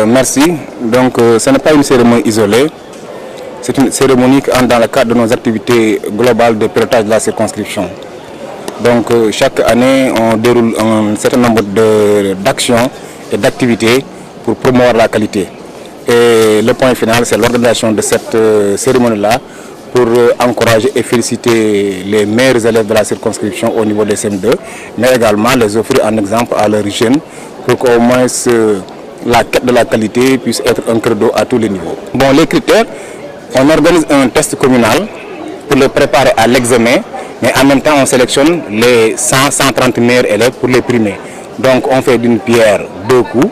Merci. Donc, ce n'est pas une cérémonie isolée. C'est une cérémonie qui entre dans le cadre de nos activités globales de pilotage de la circonscription. Donc, chaque année, on déroule un certain nombre d'actions et d'activités pour promouvoir la qualité. Et le point final, c'est l'organisation de cette cérémonie-là pour encourager et féliciter les meilleurs élèves de la circonscription au niveau des CM2, mais également les offrir en exemple à leurs jeunes pour qu'au moins la quête de la qualité puisse être un credo à tous les niveaux. Bon, les critères, on organise un test communal pour le préparer à l'examen, mais en même temps on sélectionne les 100-130 meilleurs élèves pour les primer. Donc on fait d'une pierre deux coups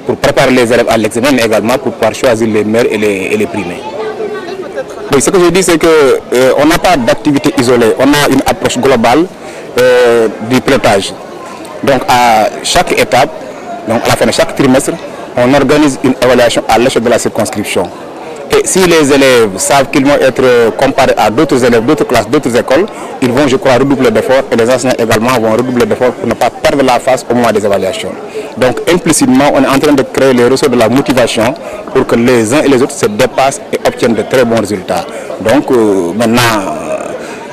pour préparer les élèves à l'examen, mais également pour pouvoir choisir les meilleurs et les primer. Oui, ce que je dis, c'est qu'on n'a pas d'activité isolée, on a une approche globale du pilotage. Donc à chaque étape, donc à la fin de chaque trimestre, on organise une évaluation à l'échelle de la circonscription. Et si les élèves savent qu'ils vont être comparés à d'autres élèves, d'autres classes, d'autres écoles, ils vont, je crois, redoubler d'efforts et les enseignants également vont redoubler d'efforts pour ne pas perdre la face au moment des évaluations. Donc implicitement, on est en train de créer les ressources de la motivation pour que les uns et les autres se dépassent et obtiennent de très bons résultats. Donc maintenant,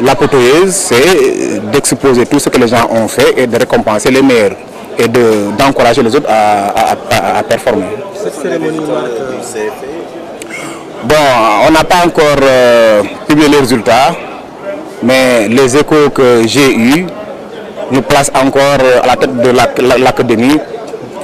l'apothéose, c'est d'exposer tout ce que les gens ont fait et de récompenser les meilleurs et d'encourager les autres à performer. Cette cérémonie bon, on n'a pas encore publié les résultats, mais les échos que j'ai eus nous placent encore à la tête de l'académie,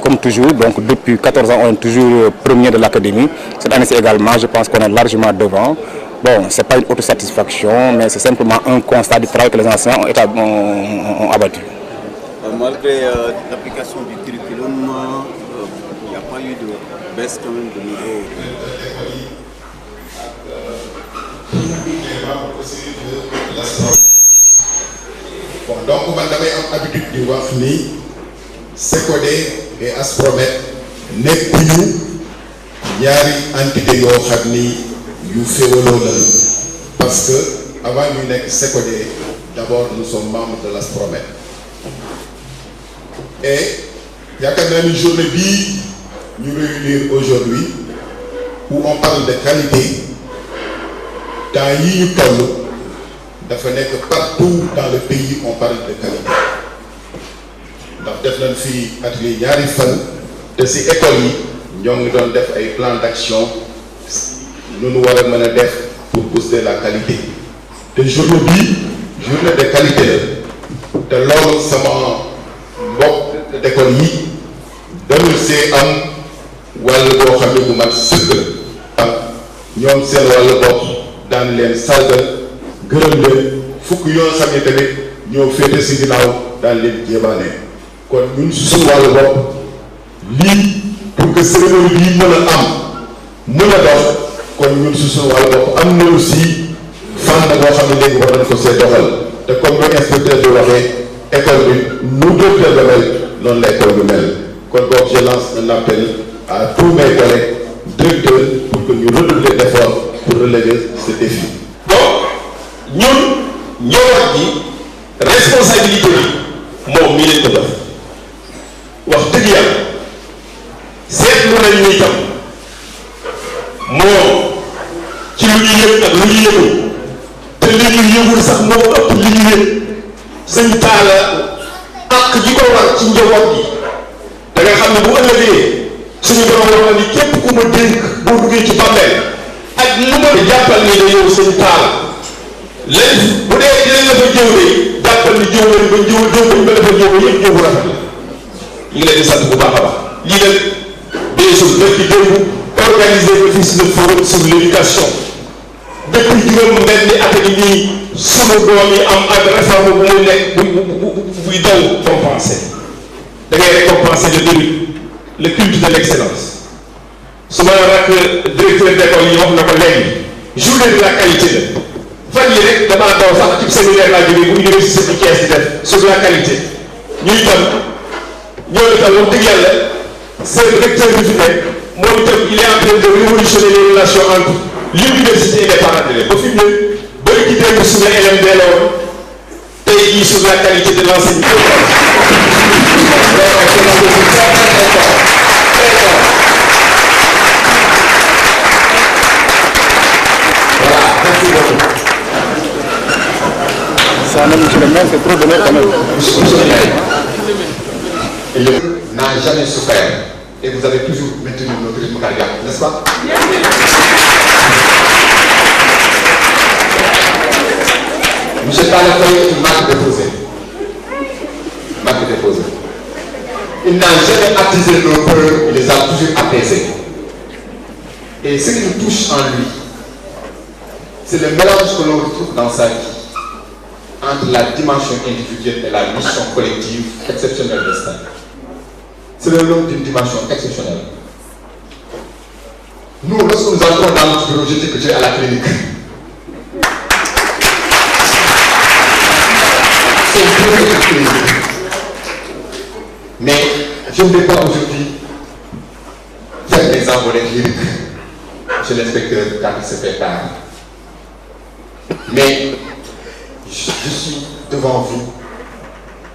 comme toujours. Donc depuis 14 ans, on est toujours premier de l'académie. Cette année également, je pense qu'on est largement devant. Bon, ce n'est pas une autosatisfaction, mais c'est simplement un constat du travail que les enseignants ont abattu. Malgré l'application du curriculum, il n'y a pas eu de baisse quand même de niveau. Bon, donc man damay am habitude di wax ni SECODE et ASPROMED nekkuñu ñaari entité yoo xam ni yu féewaloo la parce que avant ñu nekk SECODE d'abord nous sommes membres de l'ASPROMED et yaakaar naa ni journée bii ñu réunir aujourd'hui où on parle de qualité dans yi ñu toll dafa nekk partout dans le pays on parle de qualité ndax def nañ fi atelier ñaari fan te ci école yi ñoo ngi doon def ay plan d'action lu nu war a mën a def pour booster la qualité te journée bii journée de qualité la te loolu sama mbokk d'école yi dañu see am wàll boo xam ne bu mat sëkk la ñoom seen wàll bopp daan leen sargal gërëm leen fukk yoo xam ne tamit ñoo féete ci ginnaaw daan leen jébaane kon ñun ci suñu wàllu bopp lii pour que cérémonie bii mën a am mën a dox kon ñun ci suñu wàllu bopp am na aussi fànn boo xam ne léegi war nañ ko see doxal te comme le inspecteur di waxee école bi nu directeur de mel noonu la école bi mel kon donc je lance un appel à tous mes collègues directeurs pour que ñu redoubler d'efforts pour relever ce défi. donc ñun ñëwaat ji responsabilité bi moom mii lañ ko def wax dëgg yàlla seetlu nañ ni itam moom ci lu ñu yëg ak lu ñu yëgul te li ñu yëgul sax moo ëpp li ñu yëg sëñ Talla ak ji ko war ci njaboot gi da nga xam ne bu ëllëgee suñu borom wax na ni képp ku ma dénk boo duggee ci bàmmeel ak lu ma jàppal ni da yow sëñ Talla léegi bu dee dinañ la fa jëw de jàppal ni jëw ba jëw ba dafa jëw yëpp jëw bu rafet la ñu ngi leen di sant bu baax a baax lii nag des choses depuis démb organiser le fils de forum sur l'éducation depuis juróom-benni at yi nii sunu doom yi am ak réforme bu muy nekk buy daw compenser da ngay récompenser le mérite le culte de l'excellence su ma rakk directeur d'école yi wax na ko léegi journée de la qualité la fan yi rek damaa daw sax ci séminaire laa jógee bu université bu Thiès di def sur la qualité ñu itam ñoo itam wax dëgg yàlla seen directeur bi fi nekk moom itam il est en train de révolutionner les relations entre l'université et les parents d'élèves ba fi mu ne bëri ci démb sur la LMD la woon tey jii sur la qualité de l'enseignement. Quand même, monsieur le maire, c'est trop donné quand même. Monsieur le maire, il n'a jamais souffert et vous avez toujours maintenu notre rythme cardiaque, n'est-ce pas? Monsieur Talla Faye est une marque déposée. Il n'a jamais attisé nos peurs, il les a toujours apaisés. Et ce qui nous touche en lui, c'est le mélange que l'on retrouve dans sa vie entre la dimension individuelle et la mission collective exceptionnelle de Stan. C'est le nom d'une dimension exceptionnelle. Nous, lorsque nous entrons dans notre bureau, je dis que tu es à la clinique. C'est une clinique. Mais je ne vais pas aujourd'hui faire des envolées lyriques chez l'inspecteur quand il se fait tard. Mais je suis devant vous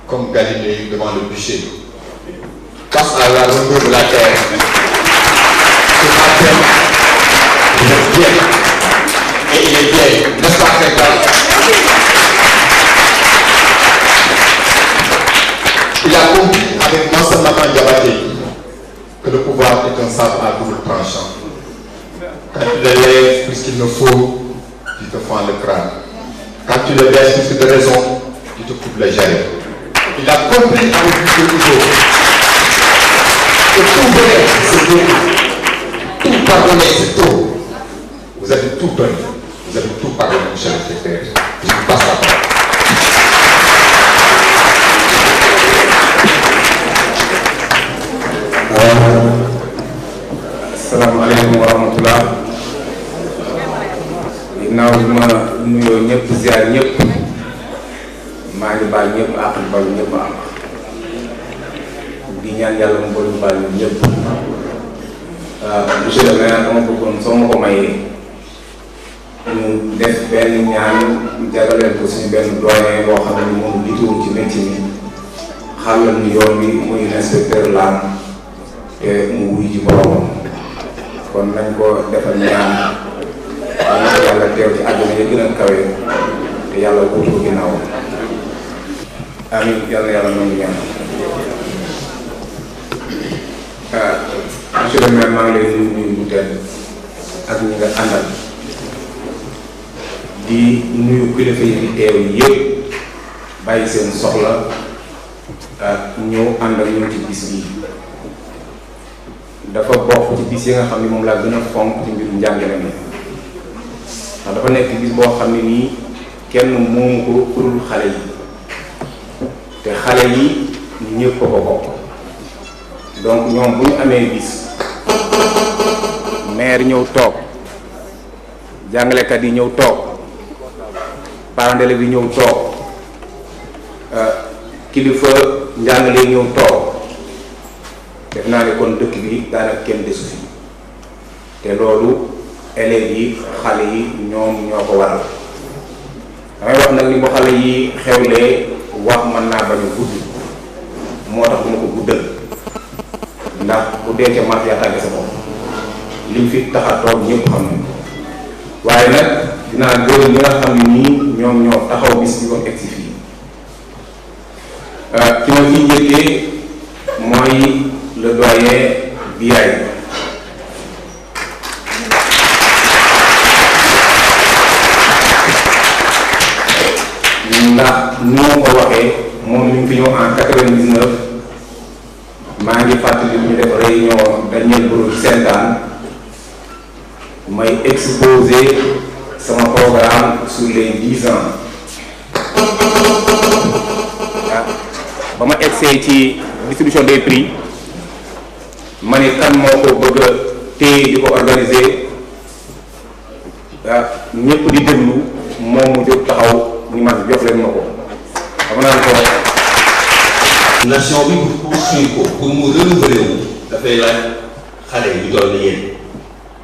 comme Galilée devant le bûcher. Face à la longueur de la terre, ce matin, vous êtes bien. Et il est bien, n'est-ce pas, très grave? Il a compris avec Mansa Maman Diabaté que le pouvoir est un sabre à double tranchant. Quand tu le lèves plus qu'il ne faut, tu te fends le crâne. Quand tu le baisses plus que de raison, tu te coupes le jarret. Il a compris avec lui que tout bonheur, c'est beaucoup. Tout pardonner, c'est trop. Vous avez tout donné. Vous avez tout pardonné, monsieur le secrétaire. Je vous passe la parole. Asalaamaaleykum wa rahmatullah. Ginnaaw bi ma nuyoo ñëpp ziar ñëpp maa ngi baal ñëpp ak baal ñëpp am di ñaan yàlla mu boole baal ñëpp. Monsieur le maire dama bëggoon soo ma ko mayee ñu def benn ñaan jagleel ko suñu benn doyen boo xam ne moom jiituwul ci métier mi xàllal ñu yoon bi muy inspecteur Lam te mu wuy ji boromam. kon nañ ko defal ñaan na ko yàlla teew ci àdduna yi gën a kawe te yàlla wuutu ko ginnaaw. amiin yàlla yàlla nangu ñaan. monsieur le maire maa ngi lay nuyu bu tedd ak ñi nga àndal di nuyu kilifa yi fi teew yëpp bàyyi seen soxla ñëw ànd ak ñoom ci bis bi. dafa bokk ci bis yi nga xam ne moom laa gën a fonk ci mbirum njàngale mi ndax dafa nekk bis boo xam ne nii kenn moomu ko kurul xale yi te xale yi ñëpp ko bokk donc ñoom bu ñu amee bis maire ñëw toog jàngalekat yi ñëw toog parents d'élèves yi ñëw toog kilifa njàngale yi ñëw toog def naa ne kon dëkk bi daanaka kenn desu fi te loolu élèves yi xale yi ñoom ñoo ko waral damay wax nag ni bu xale yi xewlee wax mën naa bañ a gudd moo tax bu ma ko guddal ndax bu dee ca mat yaa tàgge sa bopp liñ fi tax a toog ñëpp xam nañ waaye nag dinaa gërëm ñi nga xam ne nii ñoom ñoo taxaw bis bi ko egsi fii ki ma fiy njëkkee mooy le doyen Biaye ndax ni ma ko waxee moom mi ngi fi ñëw en 99 maa ngi fàttali ñu def réunion Daniel Bourou Sentaan may exposé sama programme sur les 10 ans ba ma egsee ci distribution des prix ma ne kan moo ko bëgg a téye di ko organiser ñëpp di déglu moom mu jóg taxaw ni man jox leen ma ko xam naa ko nation bi pour construire ko pour mu renouveler wu dafay laaj xale yu toll ni yéen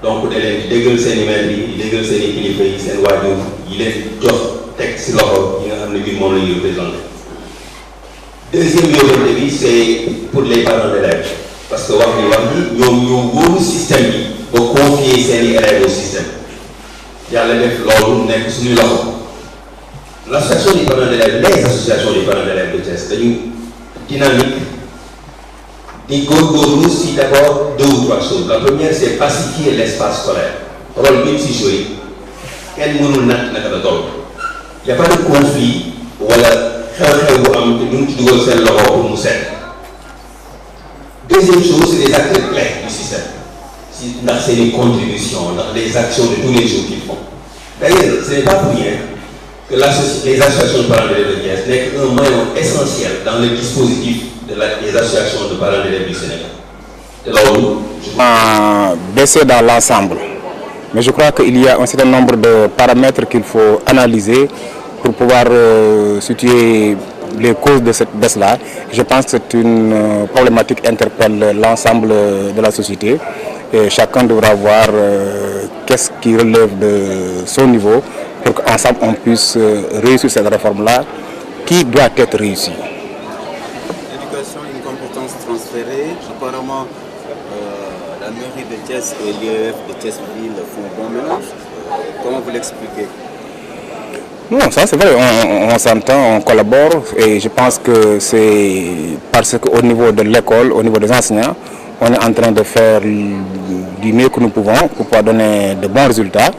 donc da leen di déggal seen i maire yi di déggal seen i kilifa yi seen waajur yi leen jox teg si loxo yi nga xam ne bii moom la ñuy représenté. Deuxième yóbbante bi c'est pour les parents d'élèves parce que wax ni ñoom ñoo wóoru système bi ba confier seen i élèves au système yàlla def loolu nekk suñu loxo l'association des parents d'élèves, les associations des parents d'élèves de Thiès dañu dynamique di góorgóorlu si d'abord 2 ou 3 choses. La première, c'est pacifier l'espace scolaire. Rôle bi si joué kenn mënul natt naka la toll. Il n'y a pas de conflit wala xew-xew bu am te duñ ci dugal seen loxo pour mu set. Deuxième chose, c'est les acteurs clés du système. Ndax c'est des contributions, ndax les actions de tous les jours qu'ils font. D'ailleurs, ce n'est pas pour rien que les associations de parents d'élèves de Thiès n'est un maillon essentiel dans le dispositif des associations de parents d'élèves du Sénégal. Baisser dans l'ensemble. Mais je crois qu'il y a un certain nombre de paramètres qu'il faut analyser pour pouvoir situer les causes de cette baisse-là. Je pense que c'est une problématique qui interpelle l'ensemble de la société. Et chacun devra voir qu'est-ce qui relève de son niveau pour qu'ensemble on puisse réussir cette réforme-là qui doit être réussie. L'éducation, une compétence transférée. Apparemment, la mairie de Thiès et l'IEF de Thiès-Ville font bon mélange. Comment vous l'expliquez? Non, ça c'est vrai, on s'entend, on collabore et je pense que c'est parce qu'au niveau de l'école, au niveau des enseignants, on est en train de faire du mieux que nous pouvons pour pouvoir donner de bons résultats.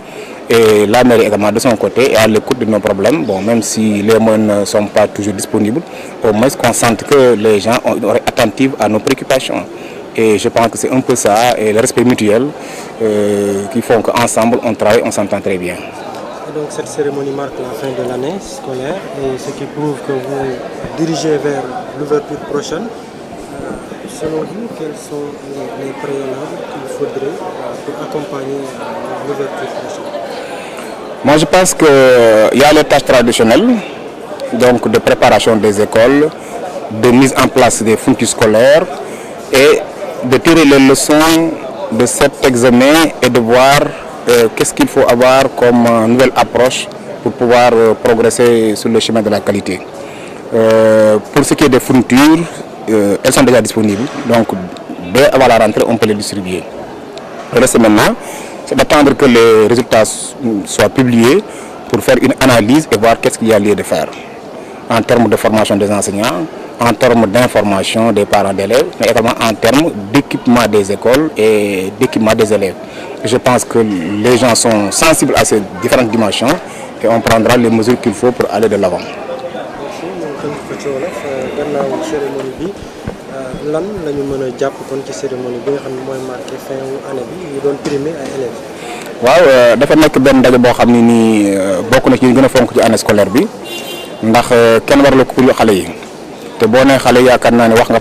Et la mairie également de son côté est à l'écoute de nos problèmes. Bon, même si les moyens ne sont pas toujours disponibles, au moins qu'on sente que les gens ont une oreille attentive à nos préoccupations. Et je pense que c'est un peu ça, et le respect mutuel qui font qu'ensemble on travaille, on s'entend très bien. Et donc cette cérémonie marque la fin de l'année scolaire, et ce qui prouve que vous dirigez vers l'ouverture prochaine. Selon vous, quels sont les préalables qu'il faudrait pour accompagner l'ouverture prochaine? Moi je pense qu'il y a les tâches traditionnelles, donc de préparation des écoles, de mise en place des fournitures scolaires et de tirer les leçons de cet examen et de voir qu'est-ce qu'il faut avoir comme nouvelle approche pour pouvoir progresser sur le chemin de la qualité. Pour ce qui est des fournitures, elles sont déjà disponibles, donc dès avant la rentrée on peut les distribuer. Le reste maintenant, c'est d'attendre que les résultats soient publiés pour faire une analyse et voir qu'est-ce qu'il y a lieu de faire en termes de formation des enseignants, en termes d'information des parents d'élèves, mais également en termes d'équipement des écoles et d'équipement des élèves. Je pense que les gens sont sensibles à ces différentes dimensions et on prendra les mesures qu'il faut pour aller de l'avant. Lan la ñu mën a jàpp kon ci cérémonie bi nga xam ne mooy marqué fin wu année bi ñu doon primé ay élèves. waaw dafa nekk benn ndaje boo xam ne nii bokk na ci ñu gën a fonk ci année scolaire bi ndax kenn war la ko pour xale yi te boo nee xale yaakaar naa ne wax nga